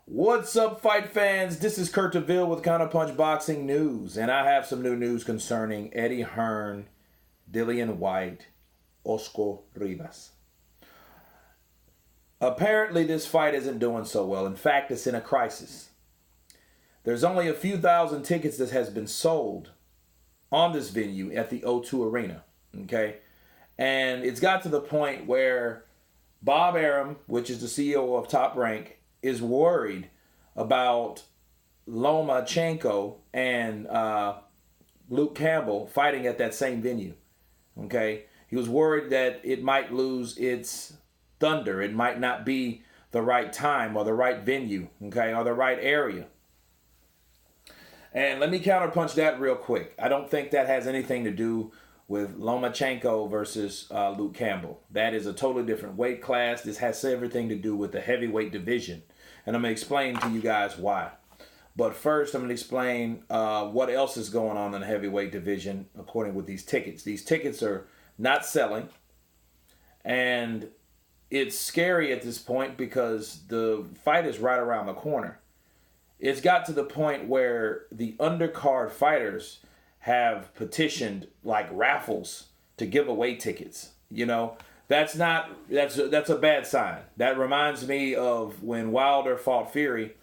What's up, fight fans? This is Kurt DeVille with Counterpunch Boxing News, and I have some new news concerning Eddie Hearn, Dillian Whyte, Oscar Rivas. Apparently, this fight isn't doing so well. In fact, it's in a crisis. There's only a few thousand tickets that has been sold on this venue at the O2 Arena, okay? And it's got to the point where Bob Arum, which is the CEO of Top Rank, is worried about Lomachenko and Luke Campbell fighting at that same venue. Okay, he was worried that it might lose its thunder. It might not be the right time or the right venue, okay, or the right area. And let me counterpunch that real quick. I don't think that has anything to do with Lomachenko versus Luke Campbell. That is a totally different weight class. This has everything to do with the heavyweight division. And I'm going to explain to you guys why. But first, I'm going to explain what else is going on in the heavyweight division according with these tickets. These tickets are not selling. And it's scary at this point because the fight is right around the corner. It's got to the point where the undercard fighters have petitioned like raffles to give away tickets. You know, that's a bad sign. That reminds me of when Wilder fought Fury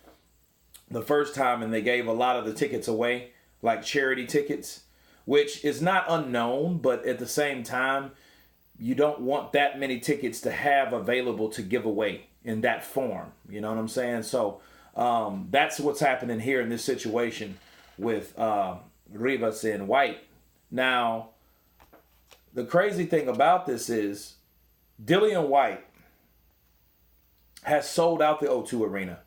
the first time and they gave a lot of the tickets away, like charity tickets, which is not unknown, but at the same time, you don't want that many tickets to have available to give away in that form. You know what I'm saying? So that's what's happening here in this situation with Rivas and Whyte. Now, the crazy thing about this is Dillian Whyte has sold out the O2 Arena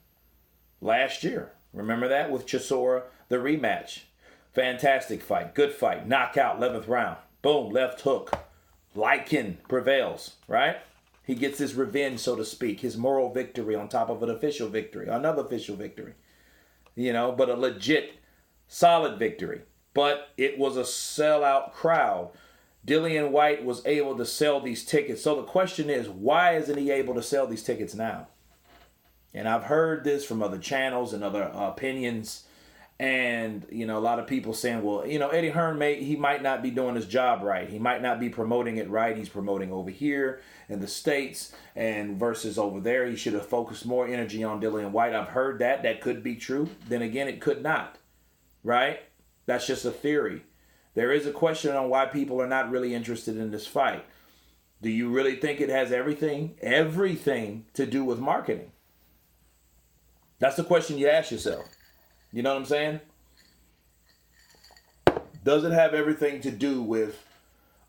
last year. Remember that with Chisora, the rematch. Fantastic fight, good fight, knockout, 11th round. Boom, left hook. Lycan prevails, right? He gets his revenge, so to speak, his moral victory on top of an official victory, another official victory. You know, but a legit, solid victory. But it was a sellout crowd. Dillian Whyte was able to sell these tickets. So the question is, why isn't he able to sell these tickets now? And I've heard this from other channels and other opinions. And, you know, a lot of people saying, well, you know, Eddie Hearn, he might not be doing his job right. He might not be promoting it right. He's promoting over here in the States and versus over there. He should have focused more energy on Dillian Whyte. I've heard that. That could be true. Then again, it could not. Right? That's just a theory. There is a question on why people are not really interested in this fight. Do you really think it has everything to do with marketing? That's the question you ask yourself. You know what I'm saying? Does it have everything to do with,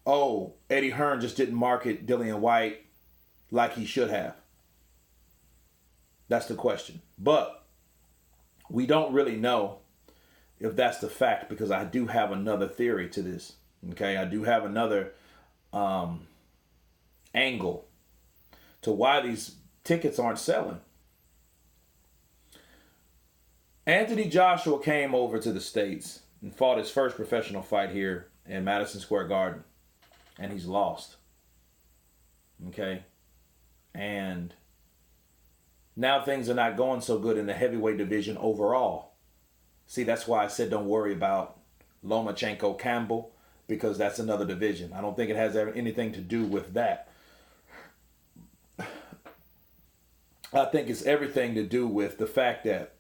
oh, Eddie Hearn just didn't market Dillian Whyte like he should have? That's the question. But we don't really know if that's the fact, because I do have another theory to this. Okay, I do have another angle to why these tickets aren't selling. Anthony Joshua came over to the States and fought his first professional fight here in Madison Square Garden, and he's lost. Okay, and now things are not going so good in the heavyweight division overall. See, that's why I said don't worry about Lomachenko Campbell, because that's another division. I don't think it has anything to do with that. I think it's everything to do with the fact that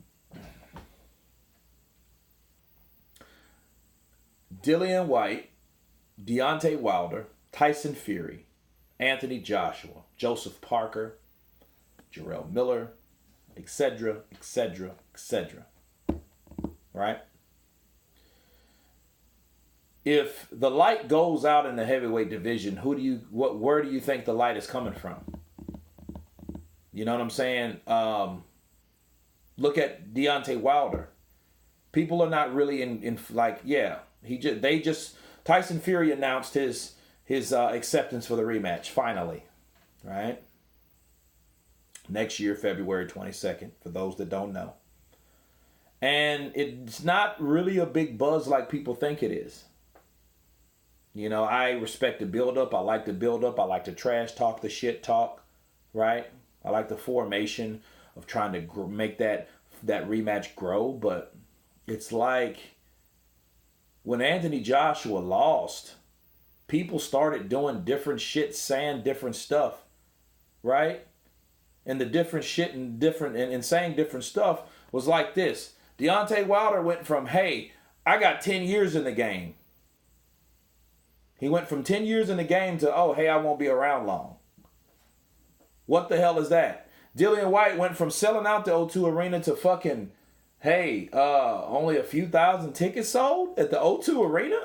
Dillian Whyte, Deontay Wilder, Tyson Fury, Anthony Joshua, Joseph Parker, Jarrell Miller, etc., etc., etc. Right? If the light goes out in the heavyweight division, where do you think the light is coming from? You know what I'm saying? Look at Deontay Wilder. People are not really in like, yeah, Tyson Fury announced his acceptance for the rematch finally, right? Next year, February 22nd, for those that don't know. And it's not really a big buzz like people think it is. You know, I respect the build-up. I like the build-up. I like the trash talk, the shit talk, right? I like the formation of trying to make that rematch grow. But it's like when Anthony Joshua lost, people started doing different shit, saying different stuff, right? And the different shit and saying different stuff was like this. Deontay Wilder went from, hey, I got 10 years in the game. He went from 10 years in the game to, oh, hey, I won't be around long. What the hell is that? Dillian Whyte went from selling out the O2 Arena to fucking, hey, only a few thousand tickets sold at the O2 Arena?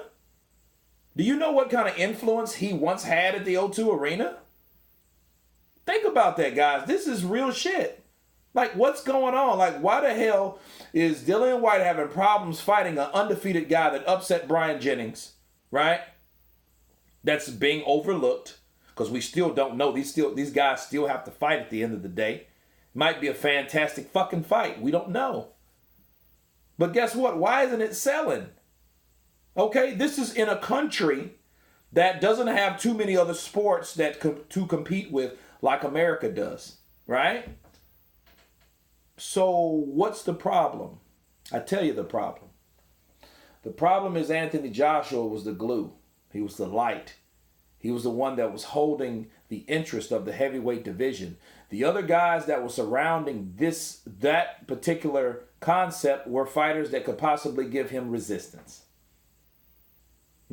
Do you know what kind of influence he once had at the O2 Arena? Think about that, guys. This is real shit. Like, what's going on? Like, why the hell is Dillian Whyte having problems fighting an undefeated guy that upset Brian Jennings, right? That's being overlooked because we still don't know. These guys still have to fight at the end of the day. Might be a fantastic fucking fight. We don't know. But guess what? Why isn't it selling? Okay, this is in a country that doesn't have too many other sports to compete with like America does, right? So what's the problem? I tell you the problem. The problem is Anthony Joshua was the glue. He was the light. He was the one that was holding the interest of the heavyweight division. The other guys that were surrounding that particular concept were fighters that could possibly give him resistance.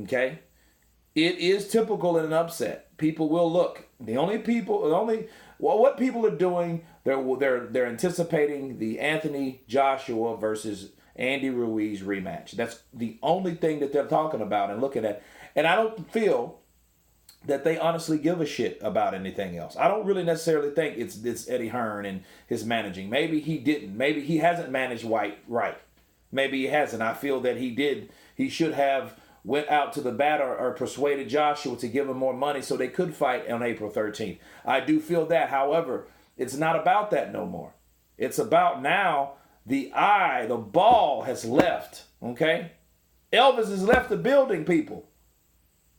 Okay? It is typical in an upset. People will look. What people are doing, they're anticipating the Anthony Joshua versus Andy Ruiz rematch. That's the only thing that they're talking about and looking at. And I don't feel that they honestly give a shit about anything else. I don't really necessarily think it's Eddie Hearn and his managing. Maybe he didn't. Maybe he hasn't managed Whyte right. Maybe he hasn't. I feel that he did. He should have went out to the bat or persuaded Joshua to give him more money so they could fight on April 13th. I do feel that. However, it's not about that no more. It's about now the ball has left, okay? Elvis has left the building, people.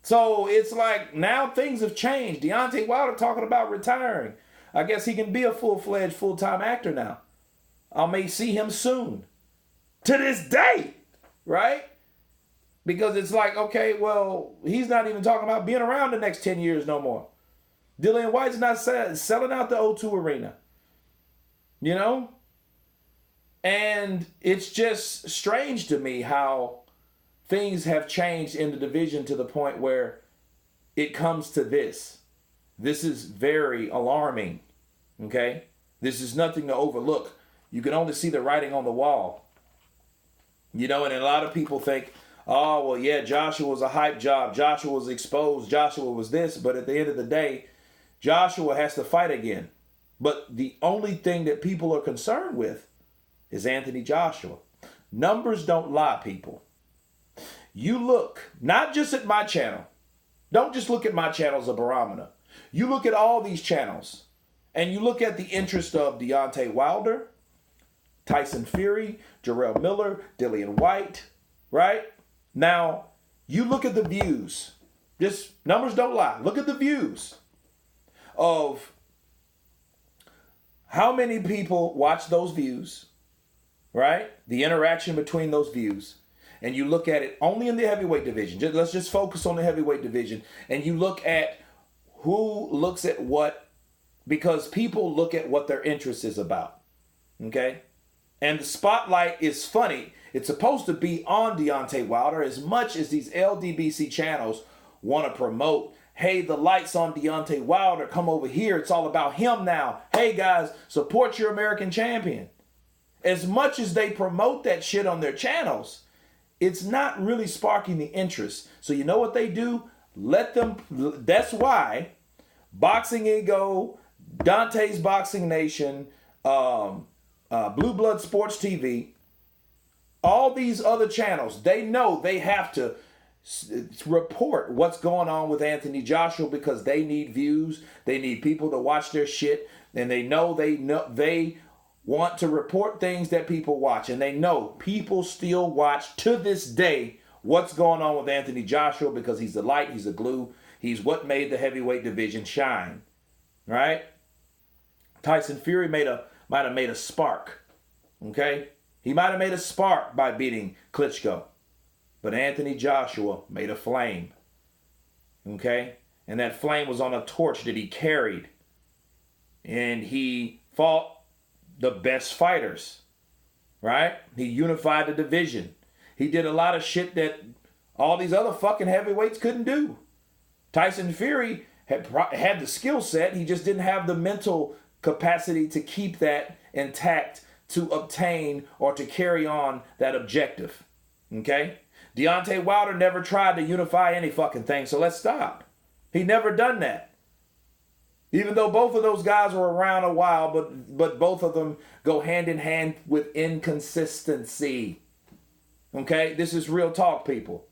So it's like now things have changed. Deontay Wilder talking about retiring. I guess he can be a full-fledged, full-time actor now. I may see him soon. To this day, right? Because it's like, okay, well, he's not even talking about being around the next 10 years no more. Dillian Whyte's not selling out the O2 Arena. You know? And it's just strange to me how things have changed in the division to the point where it comes to this. This is very alarming. Okay? This is nothing to overlook. You can only see the writing on the wall. You know, and a lot of people think, oh, well, yeah, Joshua was a hype job. Joshua was exposed. Joshua was this. But at the end of the day, Joshua has to fight again. But the only thing that people are concerned with is Anthony Joshua. Numbers don't lie, people. You look, not just at my channel. Don't just look at my channel as a barometer. You look at all these channels. And you look at the interest of Deontay Wilder, Tyson Fury, Jarrell Miller, Dillian Whyte, right? Now, you look at the views. Just numbers don't lie. Look at the views of how many people watch those views, right? The interaction between those views. And you look at it only in the heavyweight division. Let's just focus on the heavyweight division. And you look at who looks at what, because people look at what their interest is about. Okay? And the spotlight is funny. It's supposed to be on Deontay Wilder as much as these LDBC channels want to promote, hey, the light's on Deontay Wilder. Come over here. It's all about him now. Hey, guys, support your American champion. As much as they promote that shit on their channels, it's not really sparking the interest. So you know what they do? Let them. That's why Boxing Ego, Dante's Boxing Nation, Blue Blood Sports TV, all these other channels, they know they have to report what's going on with Anthony Joshua because they need views. They need people to watch their shit. And they know they want to report things that people watch. And they know people still watch to this day what's going on with Anthony Joshua because he's the light, he's the glue. He's what made the heavyweight division shine. Right? Tyson Fury made a might have made a spark. Okay? He might have made a spark by beating Klitschko. But Anthony Joshua made a flame. Okay? And that flame was on a torch that he carried. And he fought the best fighters. Right? He unified the division. He did a lot of shit that all these other fucking heavyweights couldn't do. Tyson Fury had the skill set. He just didn't have the mental capacity to keep that intact, to obtain or to carry on that objective. Okay? Deontay Wilder never tried to unify any fucking thing, so let's stop. He never done that. Even though both of those guys were around a while, but both of them go hand in hand with inconsistency. Okay? This is real talk, people.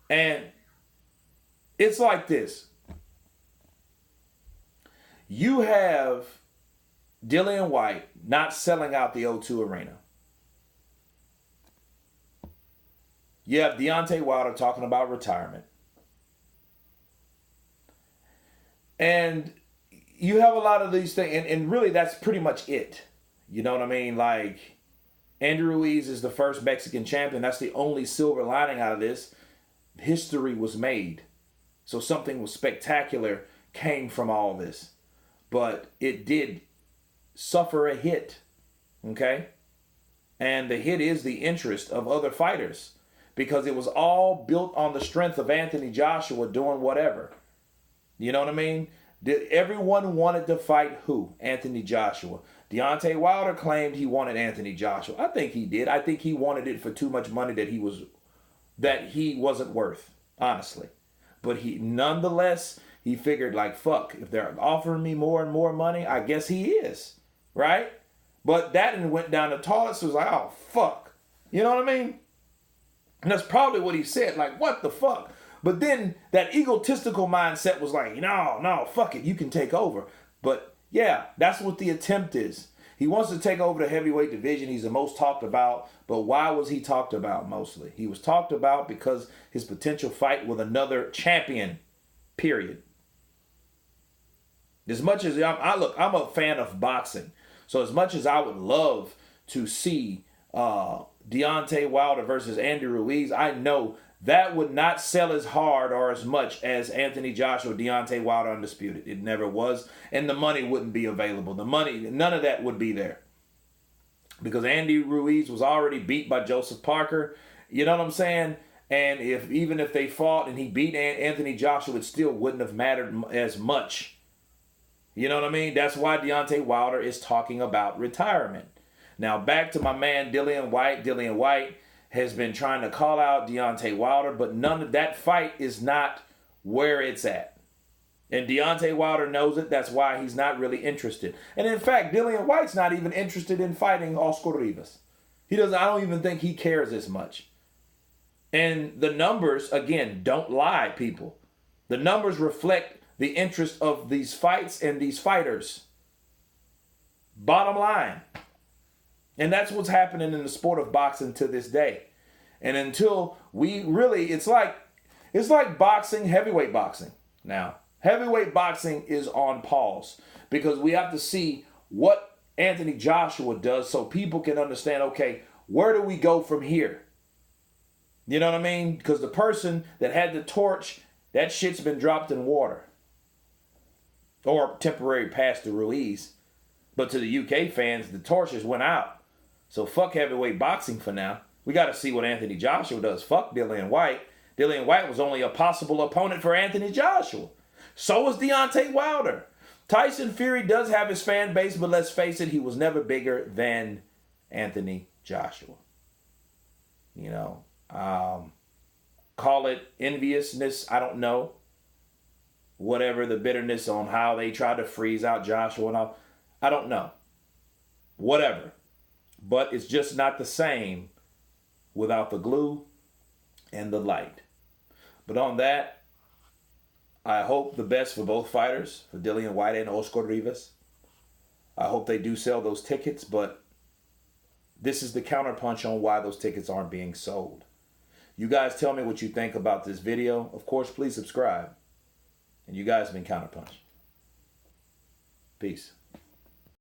And it's like this. You have Dillian Whyte not selling out the O2 Arena. You have Deontay Wilder talking about retirement. And you have a lot of these things, and really that's pretty much it. You know what I mean? Like, Andy Ruiz is the first Mexican champion. That's the only silver lining out of this. History was made. So something was spectacular came from all this. But it did suffer a hit. Okay? And the hit is the interest of other fighters. Because it was all built on the strength of Anthony Joshua doing whatever. You know what I mean? Everyone wanted to fight who? Anthony Joshua. Deontay Wilder claimed he wanted Anthony Joshua. I think he did. I think he wanted it for too much money that he wasn't worth, honestly. But nonetheless, he figured like, fuck, if they're offering me more and more money, I guess he is, right? But that went down the toilet, so it was like, oh, fuck. You know what I mean? And that's probably what he said, like, what the fuck? But then that egotistical mindset was like, no, fuck it, you can take over. But yeah, that's what the attempt is. He wants to take over the heavyweight division. He's the most talked about. But why was he talked about mostly? He was talked about because his potential fight with another champion, period. As much as I'm a fan of boxing. So as much as I would love to see Deontay Wilder versus Andy Ruiz, I know that would not sell as hard or as much as Anthony Joshua, Deontay Wilder Undisputed. It never was. And the money wouldn't be available. The money, none of that would be there. Because Andy Ruiz was already beat by Joseph Parker. You know what I'm saying? And even if they fought and he beat Anthony Joshua, it still wouldn't have mattered as much. You know what I mean? That's why Deontay Wilder is talking about retirement. Now back to my man Dillian Whyte. Dillian Whyte has been trying to call out Deontay Wilder, but none of that fight is not where it's at. And Deontay Wilder knows it. That's why he's not really interested. And in fact, Dillian Whyte's not even interested in fighting Oscar Rivas. I don't even think he cares as much. And the numbers, again, don't lie, people. The numbers reflect the interest of these fights and these fighters. Bottom line. And that's what's happening in the sport of boxing to this day. And until we really, it's like boxing, heavyweight boxing. Now, heavyweight boxing is on pause because we have to see what Anthony Joshua does so people can understand, okay, where do we go from here? You know what I mean? Because the person that had the torch, that shit's been dropped in water. Or temporary pass to Ruiz. But to the UK fans, the torches went out. So fuck heavyweight boxing for now. We got to see what Anthony Joshua does. Fuck Dillian Whyte. Dillian Whyte was only a possible opponent for Anthony Joshua. So was Deontay Wilder. Tyson Fury does have his fan base, but let's face it, he was never bigger than Anthony Joshua. You know, call it enviousness, I don't know. Whatever the bitterness on how they tried to freeze out Joshua and all, I don't know. Whatever. But it's just not the same without the glue and the light. But on that, I hope the best for both fighters, for Dillian Whyte and Oscar Rivas. I hope they do sell those tickets, but this is the counterpunch on why those tickets aren't being sold. You guys tell me what you think about this video. Of course, please subscribe. And you guys have been Counterpunch. Peace.